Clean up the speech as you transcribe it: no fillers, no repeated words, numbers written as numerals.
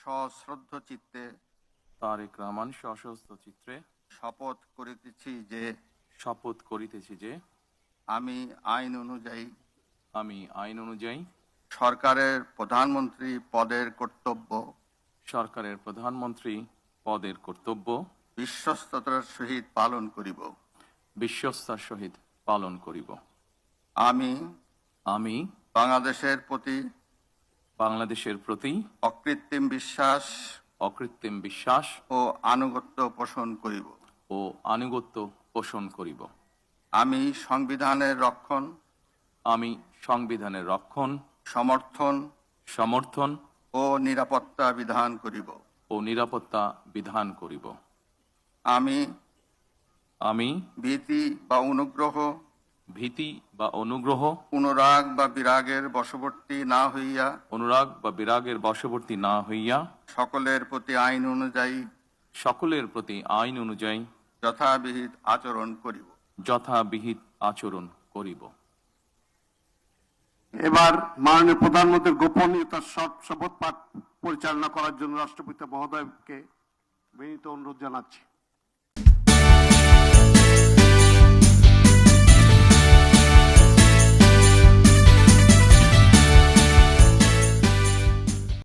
সশ্রদ্ধ চিত্তে তারেক রহমান সশস্ত্র চিত্রে শপথ করিতেছি যে আমি আইন অনুযায়ী সরকারের প্রধানমন্ত্রী পদের কর্তব্য বিশ্বস্ততার সহিত পালন করিব। আমি বাংলাদেশের প্রতি অকৃত্রিম বিশ্বাস ও আনুগত্য পোষণ করিব। আমি সংবিধানের রক্ষণ, সমর্থন ও নিরাপত্তা বিধান করিব। আমি ভীতি বা অনুগ্রহ অনুরাগ বা বিরাগের বশবর্তী না হইয়া সকলের প্রতি আইন অনুযায়ী যথাবিহিত আচরণ করিব। এবার মাননীয় প্রধানমন্ত্রীর গোপনীয়তার শপথ পাঠ পরিচালনা করার জন্য রাষ্ট্রপতি মহোদয়কে বিনীত অনুরোধ জানাচ্ছি।